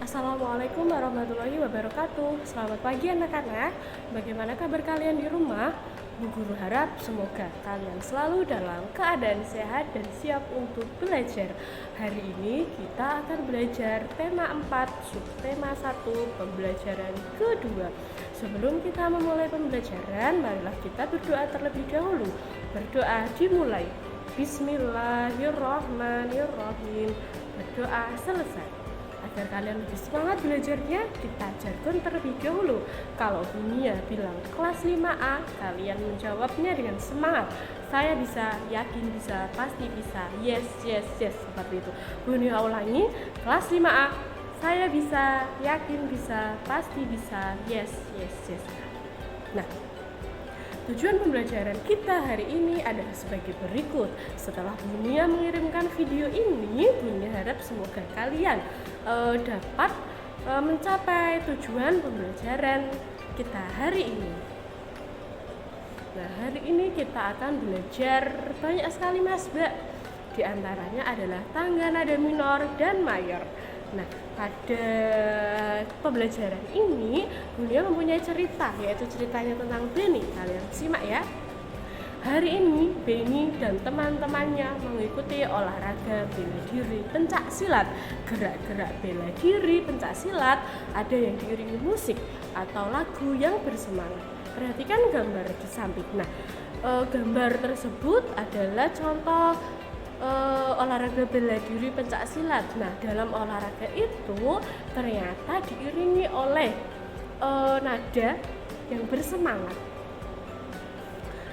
Assalamualaikum warahmatullahi wabarakatuh. Selamat pagi anak-anak. Bagaimana kabar kalian di rumah? Bu Guru harap semoga kalian selalu dalam keadaan sehat dan siap untuk belajar. Hari ini kita akan belajar tema 4, subtema 1, pembelajaran kedua. Sebelum kita memulai pembelajaran, marilah kita berdoa terlebih dahulu. Berdoa dimulai. Bismillahirrahmanirrahim. Berdoa selesai. Agar kalian lebih semangat belajarnya, kita jargon terlebih dahulu. Kalau Bunia bilang kelas 5A, kalian menjawabnya dengan semangat. Saya bisa, yakin bisa, pasti bisa, yes, yes, yes, seperti itu. Bunia ulangi, kelas 5A, saya bisa, yakin bisa, pasti bisa, yes, yes, yes. Nah, tujuan pembelajaran kita hari ini adalah sebagai berikut. Setelah Bunia mengirimkan video ini, Bunia harap semoga kalian dapat mencapai tujuan pembelajaran kita hari ini. Nah, hari ini kita akan belajar banyak sekali masbak. Di antaranya adalah tangga nada minor dan mayor. Nah, pada pembelajaran ini Bunia mempunyai cerita, yaitu ceritanya tentang Beni. Kalian simak ya. Hari ini Beni dan teman-temannya mengikuti olahraga bela diri pencak silat. Gerak-gerak bela diri pencak silat ada yang diiringi musik atau lagu yang bersemangat. Perhatikan gambar di samping. Nah, gambar tersebut adalah contoh olahraga bela diri pencak silat. Nah, dalam olahraga itu ternyata diiringi oleh nada yang bersemangat.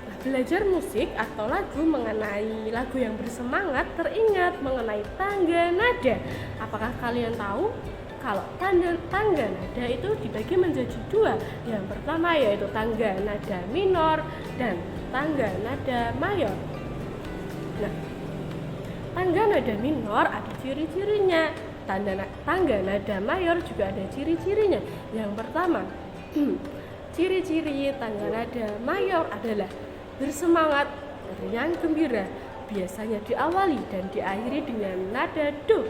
Nah, belajar musik atau lagu mengenai lagu yang bersemangat teringat mengenai tangga nada. Apakah kalian tahu kalau tangga nada itu dibagi menjadi dua? Yang pertama yaitu tangga nada minor dan tangga nada mayor. Nah, tangga nada minor ada ciri-cirinya. Tangga nada mayor juga ada ciri-cirinya. Yang pertama, ciri-ciri tangga nada mayor adalah bersemangat, riang gembira, biasanya diawali dan diakhiri dengan nada do.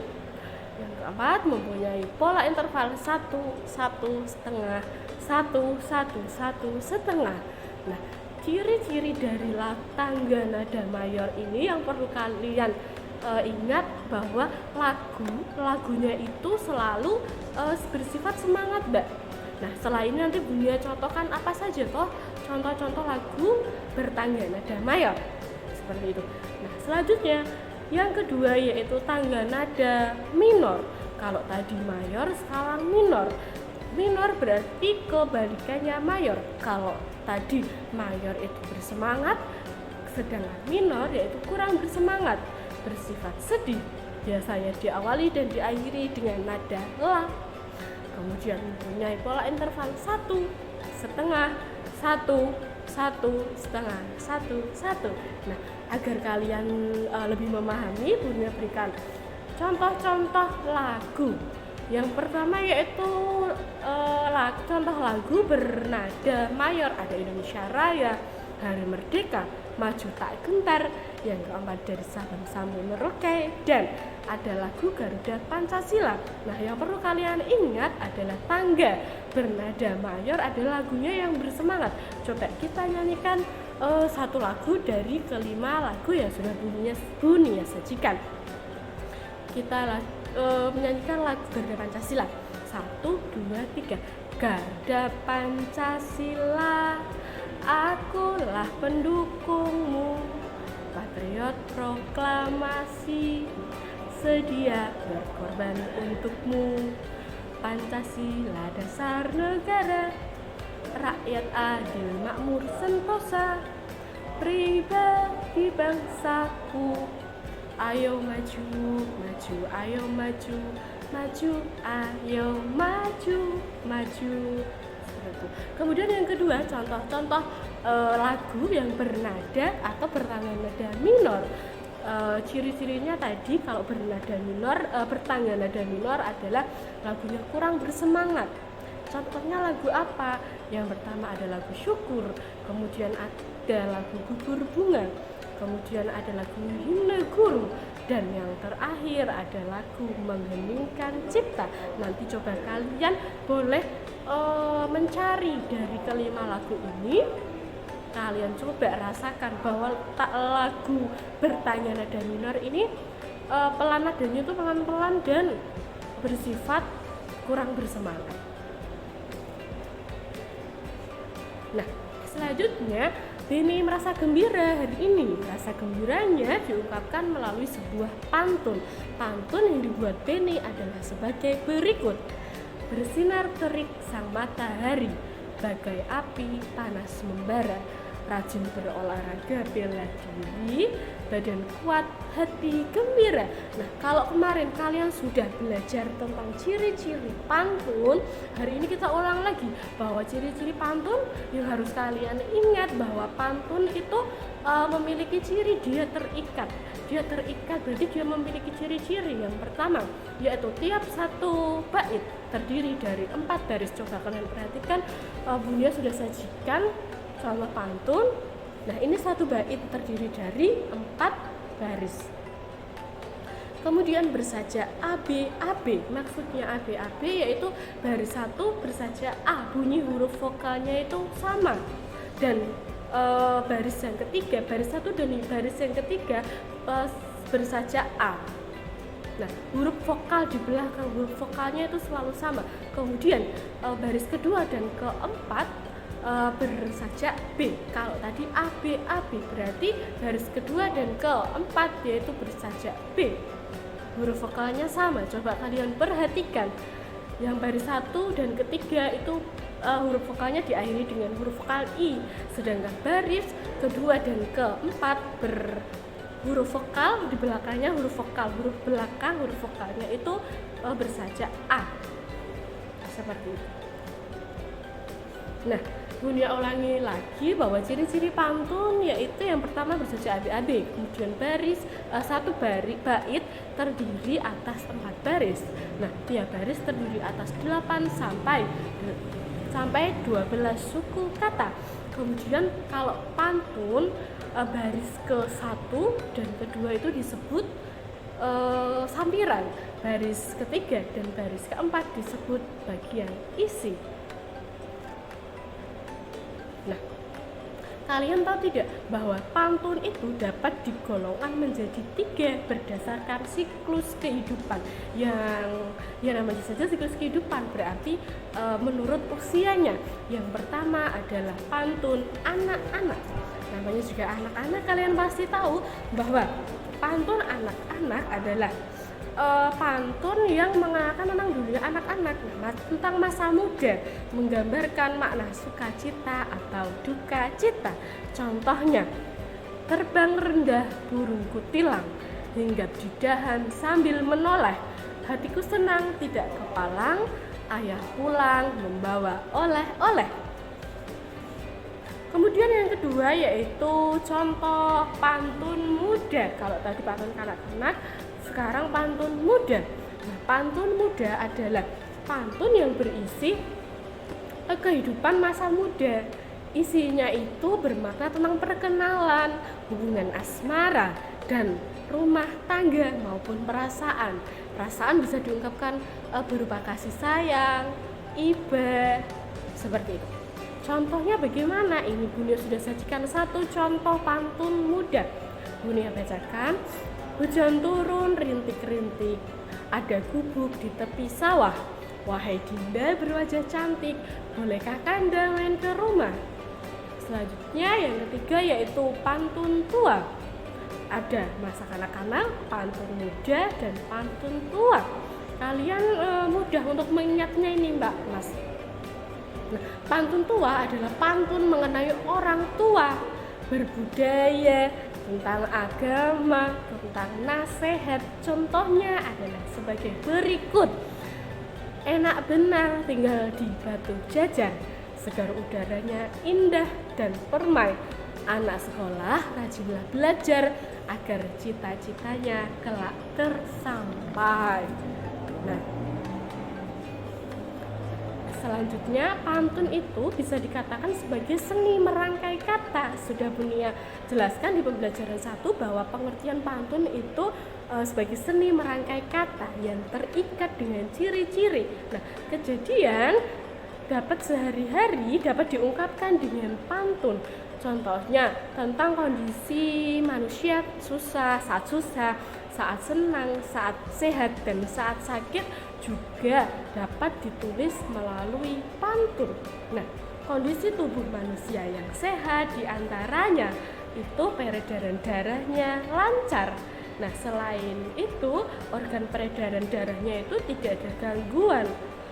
Yang keempat, mempunyai pola interval 1, 1, setengah, 1, 1, 1, setengah. Nah, ciri-ciri dari tangga nada mayor ini yang perlu kalian ingat bahwa lagunya itu selalu bersifat semangat, Mbak. Nah, setelah ini nanti Bunia contohkan apa saja toh contoh-contoh lagu bertangga nada mayor seperti itu. Nah, selanjutnya yang kedua yaitu tangga nada minor. Kalau tadi mayor, sekarang minor. Minor berarti kebalikannya mayor. Kalau tadi mayor itu bersemangat, sedangkan minor yaitu kurang bersemangat, bersifat sedih, biasanya diawali dan diakhiri dengan nada la. Kemudian mempunyai pola interval 1, setengah, 1, 1, setengah, 1, 1. Nah, agar kalian lebih memahami, Bunia berikan contoh-contoh lagu. Yang pertama yaitu contoh lagu bernada mayor, ada Indonesia Raya, Hari Merdeka, Maju Tak Gentar. Yang keempat dari Sabang Sambil Merauke, dan ada lagu Garuda Pancasila. Nah, yang perlu kalian ingat adalah tangga bernada mayor adalah lagunya yang bersemangat. Coba kita nyanyikan satu lagu dari kelima lagu yang sudah Bunia sajikan. Kita menyanyikan lagu Garuda Pancasila. 1, 2, 3. Garda Pancasila, akulah pendukungmu, patriot proklamasi, sedia berkorban untukmu. Pancasila dasar negara, rakyat adil makmur sentosa, pribadi bangsaku. Ayo maju, maju, ayo maju, maju, ayo maju, maju. Kemudian yang kedua, contoh-contoh lagu yang bernada atau bertangga nada minor. Ciri-cirinya tadi kalau bertangga nada minor adalah lagunya kurang bersemangat. Contohnya lagu apa? Yang pertama ada lagu Syukur, kemudian ada lagu Gugur Bunga, kemudian ada lagu Himne Guru, Dan yang terakhir ada lagu Mengheningkan Cipta. Nanti coba kalian boleh mencari dari kelima lagu ini. Kalian coba rasakan bahwa lagu Bertanya Nada Minor ini pelan nadanya itu pelan-pelan dan bersifat kurang bersemangat. Nah, selanjutnya Benny merasa gembira hari ini. Rasa gembiranya diungkapkan melalui sebuah pantun. Pantun yang dibuat Benny adalah sebagai berikut. Bersinar terik sang matahari, bagai api panas membara, rajin berolahraga bela diri, badan kuat, hati gembira. Nah, kalau kemarin kalian sudah belajar tentang ciri-ciri pantun, hari ini kita ulang lagi bahwa ciri-ciri pantun yang harus kalian ingat bahwa pantun itu memiliki ciri dia terikat. Dia terikat berarti dia memiliki ciri-ciri. Yang pertama yaitu tiap satu bait terdiri dari 4 baris. Coba kalian perhatikan, Bunia sudah sajikan contoh pantun. Nah, ini satu bait terdiri dari 4 baris. Kemudian bersaja ABAB. Maksudnya ABAB yaitu baris 1 bersaja A, bunyi huruf vokalnya itu sama. Dan baris yang ketiga, baris 1 dan baris yang ketiga bersaja A. Nah, huruf vokal di belakang huruf vokalnya itu selalu sama. Kemudian baris kedua dan keempat bersaja B. Kalau tadi ABAB berarti baris kedua dan keempat yaitu bersaja B. Huruf vokalnya sama. Coba kalian perhatikan. Yang baris 1 dan ketiga itu huruf vokalnya diakhiri dengan huruf vokal I. Sedangkan baris kedua dan keempat huruf vokal di belakangnya huruf vokal. Huruf belakang huruf vokalnya itu bersaja A. Seperti itu. Nah, Bunia ulangi lagi bahwa ciri-ciri pantun yaitu yang pertama bersaja ABAB, kemudian baris satu bait terdiri atas 4 baris. Nah, tiap baris terdiri atas 8 sampai 12 suku kata. Kemudian kalau pantun baris ke-1 dan kedua itu disebut sampiran, baris ketiga dan baris keempat disebut bagian isi. Nah, kalian tahu tidak bahwa pantun itu dapat digolongkan menjadi 3 berdasarkan siklus kehidupan. Yang namanya saja siklus kehidupan berarti menurut usianya. Yang pertama adalah pantun anak-anak. Namanya juga anak-anak, kalian pasti tahu bahwa pantun anak-anak adalah pantun yang mengangkat tentang dunia anak-anak, tentang masa muda, menggambarkan makna sukacita atau duka cita. Contohnya, terbang rendah burung kutilang, hinggap di dahan sambil menoleh, hatiku senang tidak kepalang, ayah pulang membawa oleh-oleh. Kemudian yang kedua yaitu contoh pantun muda. Kalau tadi pantun kanak-kanak, sekarang pantun muda. Nah, pantun muda adalah pantun yang berisi kehidupan masa muda. Isinya itu bermakna tentang perkenalan, hubungan asmara, dan rumah tangga maupun perasaan. Perasaan bisa diungkapkan berupa kasih sayang, iba, seperti itu. Contohnya bagaimana? Ini Bunia sudah sajikan satu contoh pantun muda. Bunia bacakan. Hujan turun rintik-rintik, ada gubuk di tepi sawah. Wahai Dinda berwajah cantik, bolehkah Kanda main ke rumah? Selanjutnya yang ketiga yaitu pantun tua. Ada masa kanak-kanak, pantun muda, dan pantun tua. Kalian mudah untuk mengingatnya ini Mbak Mas. Nah, pantun tua adalah pantun mengenai orang tua, berbudaya, tentang agama, tentang nasihat. Contohnya adalah sebagai berikut. Enak benar tinggal di Batu Jajar, segar udaranya indah dan permai. Anak sekolah rajinlah belajar agar cita-citanya kelak tersampai. Nah, selanjutnya pantun itu bisa dikatakan sebagai seni merangkai kata. Sudah Bunia jelaskan di pembelajaran 1 bahwa pengertian pantun itu sebagai seni merangkai kata yang terikat dengan ciri-ciri. Nah, kejadian dapat sehari-hari dapat diungkapkan dengan pantun. Contohnya tentang kondisi manusia saat susah, saat senang, saat sehat, dan saat sakit juga dapat ditulis melalui pantun. Nah, kondisi tubuh manusia yang sehat diantaranya itu peredaran darahnya lancar. Nah, selain itu, organ peredaran darahnya itu tidak ada gangguan.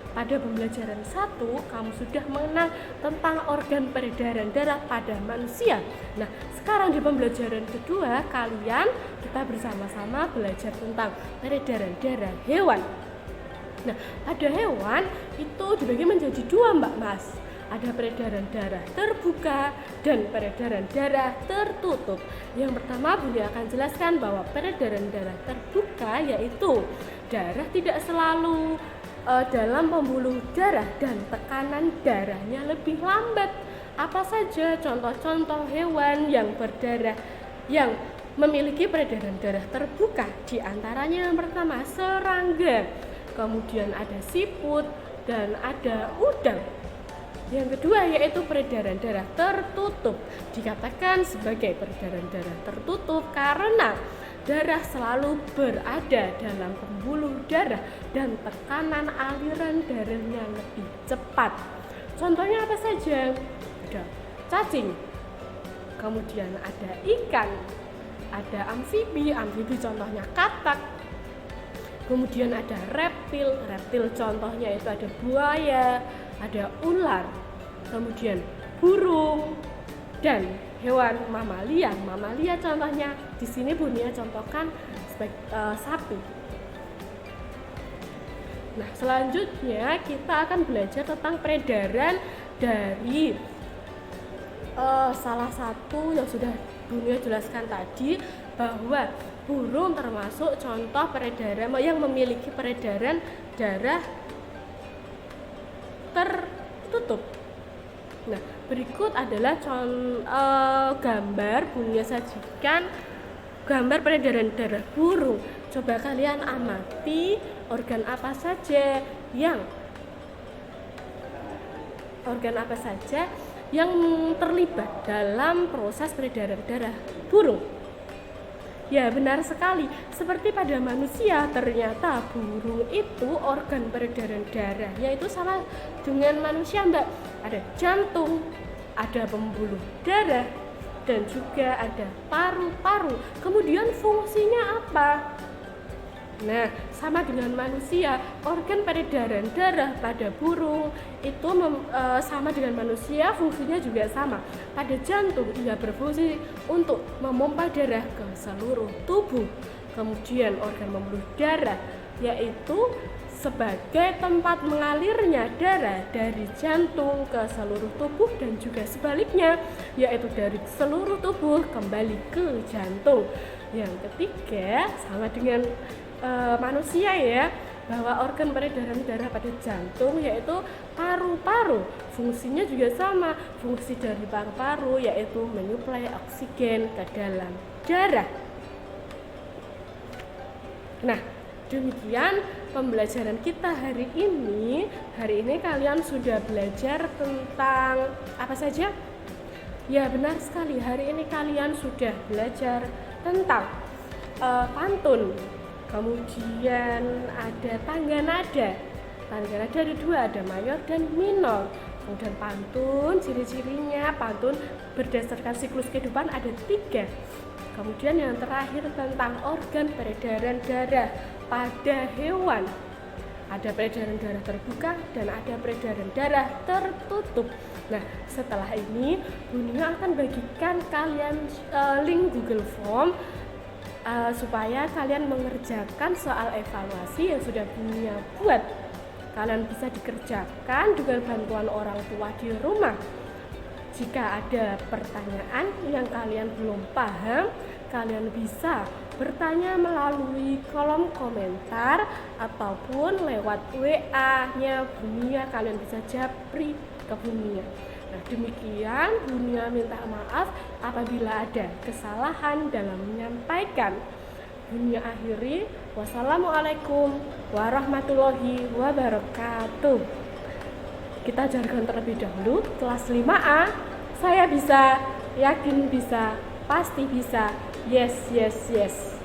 Pada pembelajaran 1, kamu sudah mengenal tentang organ peredaran darah pada manusia. Nah, sekarang di pembelajaran kedua, kita bersama-sama belajar tentang peredaran darah hewan. Nah, pada hewan itu dibagi menjadi 2, Mbak Mas. Ada peredaran darah terbuka dan peredaran darah tertutup. Yang pertama, Bunda akan jelaskan bahwa peredaran darah terbuka yaitu darah tidak selalu dalam pembuluh darah dan tekanan darahnya lebih lambat. Apa saja contoh-contoh hewan yang berdarah yang memiliki peredaran darah terbuka? Di antaranya yang pertama serangga, kemudian ada siput, dan ada udang. Yang kedua yaitu peredaran darah tertutup. Dikatakan sebagai peredaran darah tertutup karena darah selalu berada dalam pembuluh darah dan tekanan aliran darahnya lebih cepat. Contohnya apa saja? Ada cacing, kemudian ada ikan, ada amfibi contohnya katak, kemudian ada reptil contohnya itu ada buaya, ada ular, kemudian burung, dan hewan mamalia contohnya di sini Bunia contohkan sebagai sapi. Nah, selanjutnya kita akan belajar tentang peredaran dari salah satu yang sudah Bunia jelaskan tadi, bahwa burung termasuk contoh peredaran yang memiliki peredaran darah tertutup. Nah, berikut adalah gambar Bunia sajikan gambar peredaran darah burung. Coba kalian amati organ apa saja yang terlibat dalam proses peredaran darah burung. Ya, benar sekali. Seperti pada manusia, ternyata burung itu organ peredaran darahnya itu sama dengan manusia, Mbak. Ada jantung, ada pembuluh darah, dan juga ada paru-paru. Kemudian fungsinya apa? Nah, sama dengan manusia, organ peredaran darah pada burung itu sama dengan manusia, fungsinya juga sama. Pada jantung, ia berfungsi untuk memompa darah ke seluruh tubuh. Kemudian organ pembuluh darah yaitu sebagai tempat mengalirnya darah dari jantung ke seluruh tubuh dan juga sebaliknya, yaitu dari seluruh tubuh kembali ke jantung. Yang ketiga, sama dengan manusia ya, bahwa organ peredaran darah pada jantung yaitu paru-paru. Fungsinya juga sama, fungsi dari paru-paru yaitu menyuplai oksigen ke dalam darah. Nah, demikian pembelajaran kita hari ini. Hari ini kalian sudah belajar tentang apa saja? Ya, benar sekali, hari ini kalian sudah belajar tentang pantun. Kemudian ada tangga nada. Tangga nada ada 2, ada mayor dan minor. Kemudian pantun, ciri-cirinya pantun berdasarkan siklus kehidupan ada 3. Kemudian yang terakhir tentang organ peredaran darah pada hewan. Ada peredaran darah terbuka dan ada peredaran darah tertutup. Nah, setelah ini Bunia akan bagikan kalian link Google Form supaya kalian mengerjakan soal evaluasi yang sudah Bunia buat. Kalian bisa dikerjakan dengan bantuan orang tua di rumah. Jika ada pertanyaan yang kalian belum paham, kalian bisa bertanya melalui kolom komentar ataupun lewat WA-nya Bunia, kalian bisa japri ke Bunia. Nah, demikian Bunia minta maaf apabila ada kesalahan dalam menyampaikan. Dunia akhiri. Wassalamualaikum warahmatullahi wabarakatuh. Kita jargon terlebih dahulu. Kelas 5A. Saya bisa, yakin bisa, pasti bisa. Yes, yes, yes.